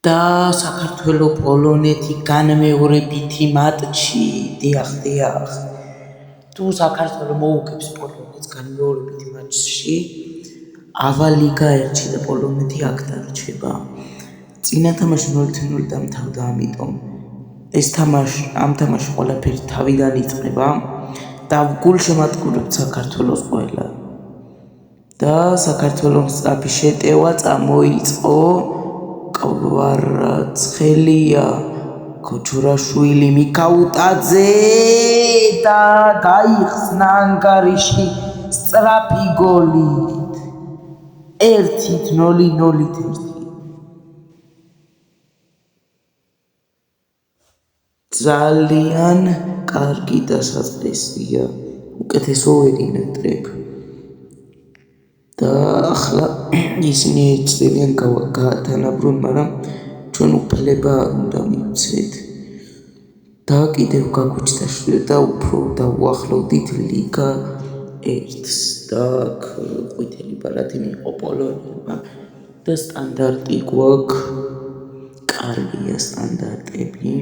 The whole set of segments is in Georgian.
და საქართველო პოლონეთი განმეორებითი მატჩი. დიახ. თუ საქართველო მოუგებს პოლონეთს განმეორებითი მატჩში, ავალიგა ერთში და პოლონეთი აქ დარჩება. წინა თამაში 0-0 დამთავრდა, ამიტომ ამ თამაში ყველაფერი თავიდან იწყება და გულშემატკივრებთ საქართველოს ყველა. და საქართველოს სწრაფი შეტევა წამოიწყო. კვარაცხელია, ქოჩურაშვილი, მიქაუტაძე და გაიხსნა ანგარიში სწრაფი გოლით. 1-0. ძალიან კარგი დასაწყისია, უკეთესო ვერინატრებ. და ახლა ისინი ეწევიან გაათანაბრონ, მაგრამ ჩვენ უფლება არ უნდა მივცეთ. და კიდევ გაგვიჩნდა და უფრო დავუახლოვდით ლიგა 1-ს და აქ ყვითელი ბარათი მიიღო პოლონეთმა და სტანდარტი გვაქვს, კარგია სტანდარტები.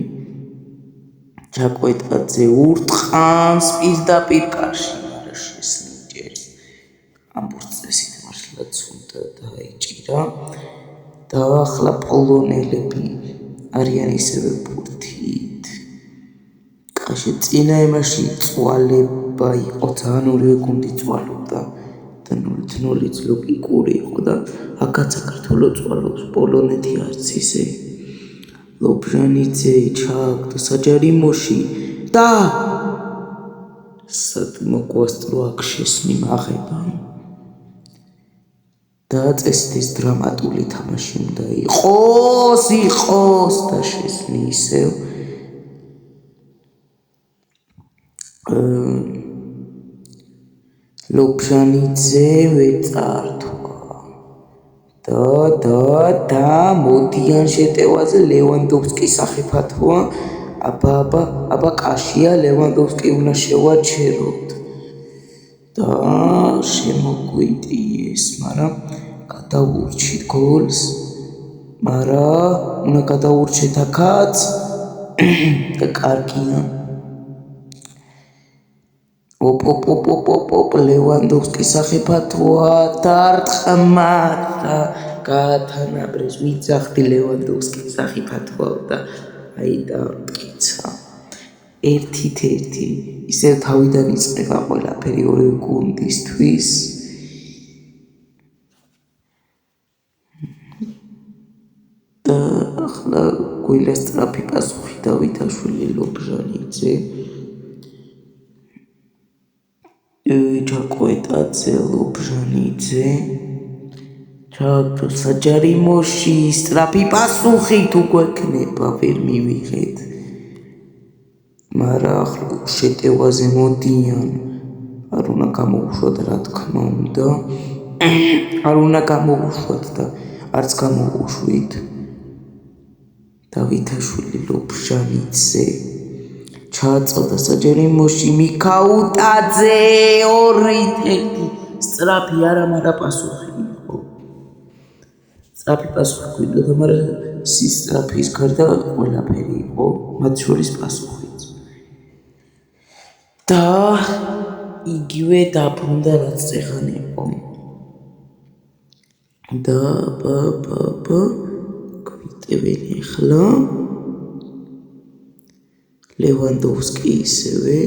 ჯაკვეტაძე ურტყამს პირდაპირ კარში, მაგრამ შესნიჭერს. ამბობს წესით მართლაც უნდა დაეჭირა. და ახლა პოლონელები არიან ისევე ბურთით. კაში წინა ემაში წვალება იყო, ძალიან ორივე გუნდი წვალობდა და 0-0 ლოგიკური იყო და აქაც საქართველოს წვალობს, პოლონეთი არც ისე. ლობჟანიძე ჩააგდო საჯარიმოში და მოგვასწრო აქ შესნი მაღება. და წესით ეს დრამატული თამაში უნდა იყოს და შესნი ისევ. ლობჟანიძე ვეწართვა და მოდიან შეტევაზე. ლევანდოვსკი სახიფათოა. აბა კაშია, ლევანდოვსკი უნდა შევაჩეროთ და შემოგვიტიეს, მაგრამ გადავურჩით გოლს. უნდა გადავურჩეთ აქაც და კარგია. ლევანდოვსკი სახიფათოა, დარტყმათ და გაათანაბრეს. ვიძახდი ლევანდოვსკი სახიფათოა და აი დამტკიცა. 1-1. ისევ თავიდან იწყება ყველაფერი ორივე გუნდისთვის. და ახლა გველა სწრაფი პასუხი დავითაშვილი, ლობჟანიძე, ჯაკვეტაძე, ლობჟანიძე, ჩააგდო საჯარიმოში, სწრაფი პასუხი თუ გვექნება, ვერ მივიღეთ. მაგრამ ახლა შეტევაზე მოდიან. არ უნდა გამოვუშვათ, რა თქმა უნდა. არ უნდა გამოვუშვათ და არც გამოვუშვით. დავითაშვილი, ლობჟანიძე ჩააწოდა საჯარიმოში, მიქაუტაძე 2-1. სწრაფი არა, მაგრამ პასუხი იყო. სწრაფი პასუხი გვინდოდა, მაგრამ სწრაფის გარდა ყველაფერი იყო, მათ შორის პასუხიც. და იგივე დაბრუნდა, რაც წეხან იყო. და გვიტევენ ახლა ლევანდოვსკი ისევე.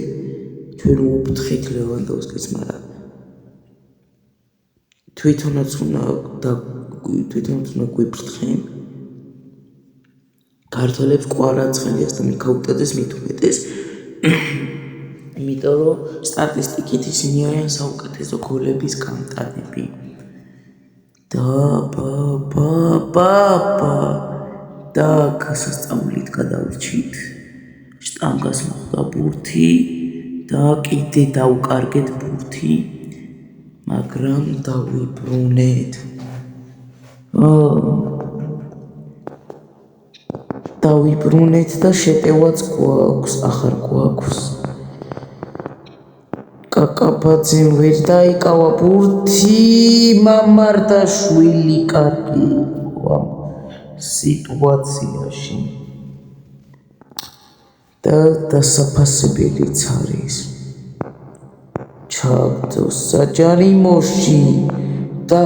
ჩვენ ვუფრთხით ლევანდოვსკის, მაგრამ თვითონაც უნდა გვიფრთხენ. ქართველებს კვარაცხელიას და მიქაუტაძეს მithumetes. იმიტომ რომ სტატისტიკით ისინი არიან საუკეთესო გოლების გამტანები. და გასასწაულით გადავრჩით. შტანგას მოხდა ბურთი და კიდე დაუკარგეთ ბურთი, მაგრამ დავიბრუნეთ. და შეტევაც გვაქვს, ახარ გვაქვს. კაკაბაძემ ვერ დაიკავა ბურთი, მამარდაშვილი კარგი იყო. სიტუაციაში და დასაფასებელიც არის. ჩაგდოს საჯარიმოში და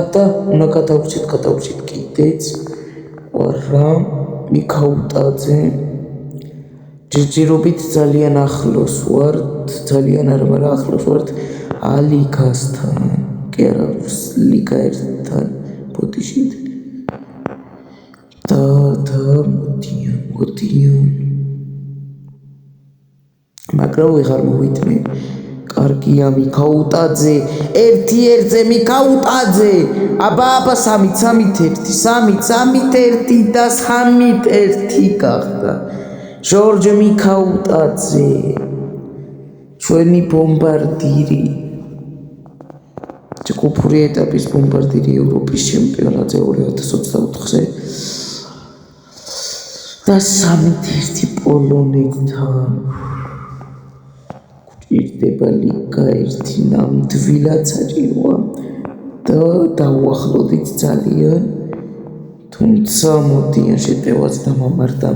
უნდა გადავჭით კიდეც ვარა მიქაუტაძე ჯერჯერობით ძალიან ახლოს ვართ, ძალიან არა, მაგრამ ახლოს ვართ ალიქასთან, კი არა, ლიგა ერთთან ბოდიშით და მოდიან. მაგრამ ვეღარ მოვიდნენ. კარგია მიქაუტაძე, ერთ-ერთზე მიქაუტაძე. აბა 3-1 და 3-1 გახდა. ჟორჟ მიქაუტაძე, ჩვენი ბომბარდირი. ჯგუფური ეტაპის ბომბარდირი ევროპის ჩემპიონატზე 2024-ზე. და 3-1 პოლონეთთან. გვჭირდება ლიგა 1 ნამდვილად საჭიროა და დავუახლოვდით ძალიან. თუმცა მოდიან შეტევაც დამამართა.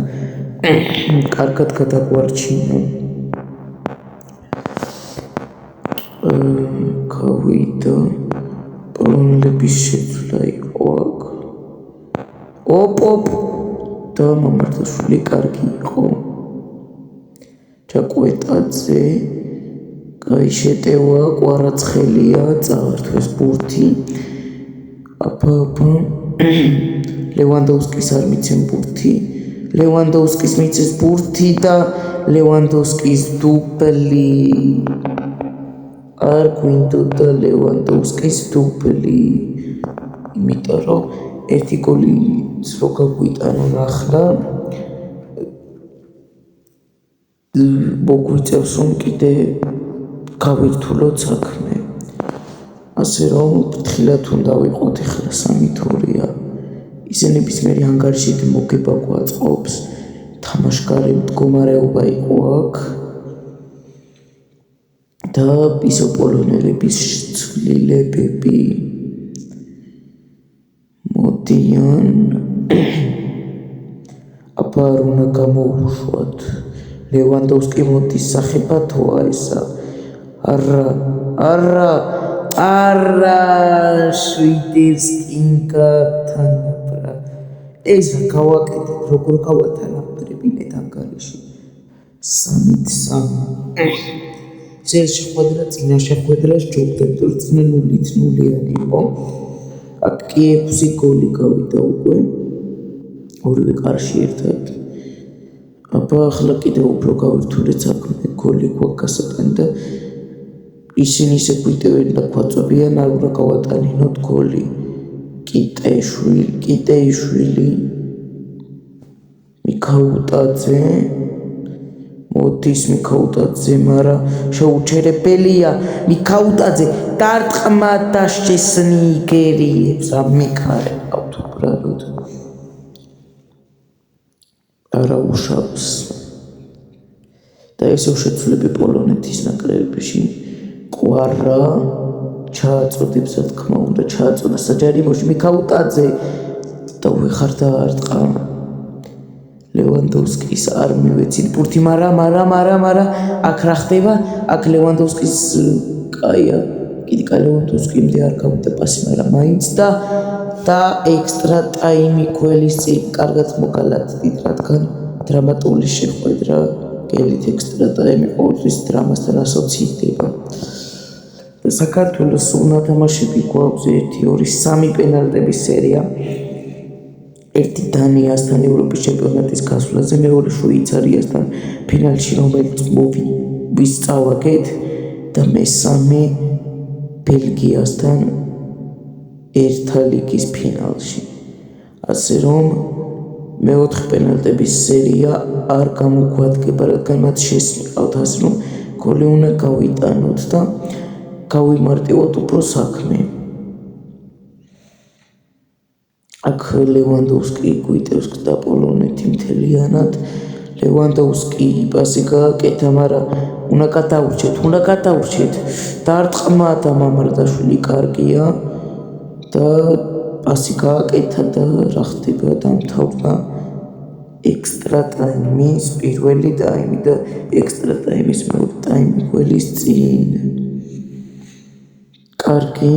კარგად გადაგვარჩინა. გავიდა პოლონელების შეცვლა იყო აქ. ოპ და მამარდაშვილი კარგი იყო. ჯაკვეტაძე კაი შეტევა, კვარაცხელია, წავართვეს ბურთი. აბა ლევანდოვსკის არ მიცემ ბურთი. ლევანდოვსკის მიცეს ბურთი და ლევანდოვსკის დუბლი. არ გვინდოდა ლევანდოვსკის დუბლი. იმიტომ რომ ერთი გოლი რო გაგვიტანონ ახლა მოგვიწევს რომ კიდე გავირთულოთ საქმე. ასე რომ ფრთხილად უნდა ვიყოთ ახლა 3-2-ია. ისე ნებისმიერი ანგარიში მოგება გვაწყობს. თამაშგარი მდგომარეობა იყო აქ და ისო პოლონელების ცვლილებები მოდიან. აბა არ უნდა გამოუშვათ. ლევანდოვსკი მოდის სახებათოა ესა. არა შვიდერსკინგათან ესა გავაკეთეთ, როგორ გავათანაბრებინეთ ანგარიში. 3-3. შეხვედრა წინა შეხვედრას ჯობდეთ, რომ წინა 0-0 იყო. აქ კი 6 გოლი გავიდა უკვე. ორივე კარში ერთად. აბა ახლა კიდევ უფრო გავირთულეთ საქმე, გოლი გვაქვს გასატანი და ისინი ისე გვიტევენ და გვაწვევიან, არ უნდა გავატანინოთ გოლი. კიტეიშვილი მიქაუტაძე მოდის მიქაუტაძე, მაგრამ შეუჩერებელია მიქაუტაძე დარტყმა და შესნიგერიებს ამეკარებავთ უბრალოდ. არა უშავს და ესე შეცვლები პოლონეთის ნაკრებში. ყვარა ჩააწოდებს, რა თქმა უნდა, ჩააწოდა საჯარიმოში მიქაუტაძე და ვეხარ დაარტყა. ლევანდოვსკის არ მივეცით ბურთი, მაგრამ აქ რა ხდება? აქ ლევანდოვსკის კაია, კიდე ლევანდოვსკიმდე არ გავიდა პასი, მაგრამ მაინც და ექსტრა ტაიმი ქველის წინ კარგად მოგალათ დიდ, რადგან დრამატული შეხვედრა, გელით ექსტრა ტაიმი ყოველთვის დრამასთან ასოცირდება. საქართველოს უნათამაშები გვაქვს 1-2-3 პენალტების სერია. ერთი დანიასთან ევროპის ჩემპიონატის გასვლაზე, მეორე შვეიცარიასთან ფინალში, რომელიც ვისწავაგეთ და მესამე ბელგიასთან ერთა ლიგის ფინალში. ასე რომ მეოთხე პენალტების სერია არ გამოგვადგება, რადგან მათ შესმიყავთ, ასე რომ გოლი უნდა გავიტანოთ და გავიმარტივოთ უფრო საქმე. აქ ლევანდოვსკი გვიტევს და პოლონეთი მთლიანად. ლევანდოვსკი პასი გააკეთა, მაგრამ უნდა გადაურჩეთ. დარტყმა და მამარდაშვილი კარგია და პასი გააკეთა და რა ხდება დამთავრდა ექსტრა ტაიმის პირველი ტაიმი და ექსტრა ტაიმის მეორე ტაიმი გველის წინ. კარგი,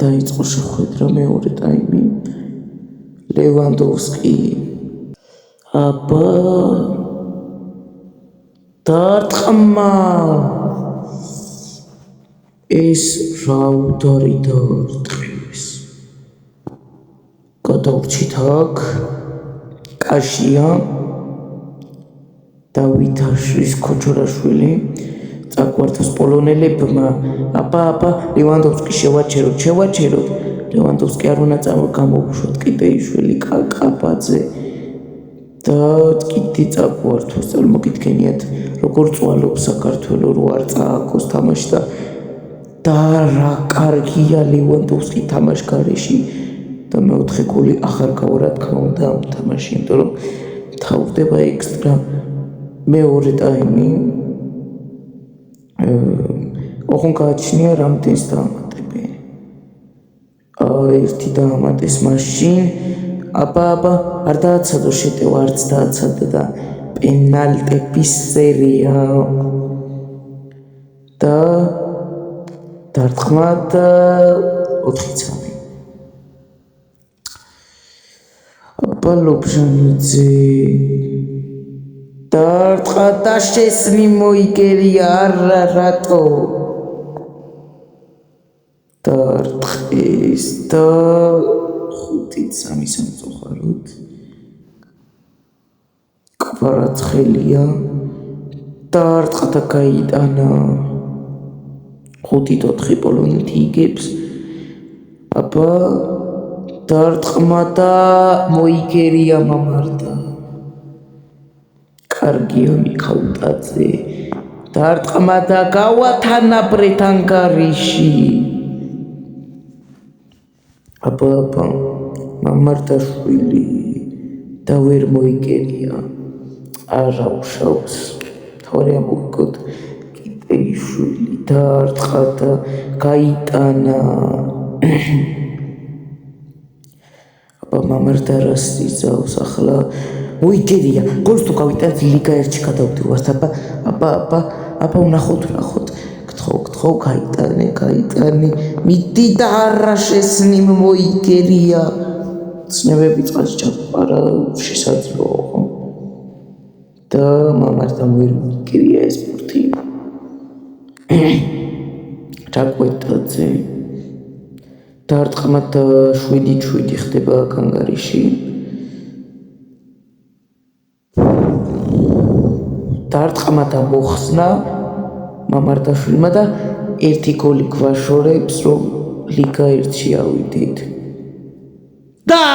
დაიწყო შეხვედრა მეორე ტაიმი. ლევანდოვსკი აბა დარტყმა ეს რაუდარი დარტყმის. გადავრჩით აქ კაშია დავითაშვილის ქოჩორაშვილი წაგვართოს პოლონელებმა აბა ლევანდოვსკი შევაჩეროთ ლევანდოვსკი არ უნდა გამოვუშვათ კიდეიშვილი კაკაბაძე და კიდე წაგვართოს წარმოგიდგენიათ როგორ წვალობს საქართველო რო არ წააგოს თამაში და რა კარგია ლევანდოვსკი თამაშგარეში და მეოთხე გოლი ახარ გავა რა თქმა უნდა ამ თამაში იმიტომ რომ თავდება ექსტრა მეორე ტაიმი ოღონდ გააჩნია რამდენს დაამატებენ ერთი დაამატეს მაშინ აბა არ დააცადო შეტევა არც დააცადა და პენალტების სერია და დარტყმა და 4-3 აბა ლობჟანიძე დარტყა და შესნი მოიგერია არა რატო დარტყის და 5-3 სამწუხაროდ კვარაცხელია დარტყა და გაიტანა 5-4 პოლონეთი იგებს აბა დარტყმა და მოიგერია მამარდა კარგია მიხაუტაძე დარტყმა და გავათანაბრეთ ანგარიში აბა მამარდაშვილი და ვერ მოიგერია არა უშავს თორე ამოვიგოთ კიდეიშვილი დარტყა და გაიტანა აბა მამარდარას იზავს ახლა მოიგერია გოლს თუ გავიტანთ ლიგა 1-ში გადავდივართ აბა ვნახოთ გთხოვ გაიტანე მიდი და არა შესნი მოიგერია ცნებები წყალში ჩაყარა შესაძლოა ხო და მამარდამ ვერ მოიგერია ეს სპორტი ჩაკვეტაძე დარტყმა და 7-7 ხდება ანგარიში დარტყმა და მოხსნა მამარდაშვილმა და 1 გოლი გვაშორებს რომ ლიგა 1-ში ავიდით და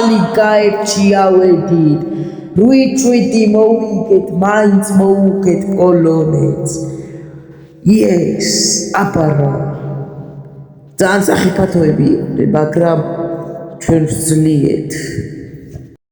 ლიგა 1-ში ავედით 8-7 მოვიგეთ მაინც მოუგეთ პოლონეთს yes აბარა ძალიან სახიფათოები მაგრამ ჩვენ ვძლიეთ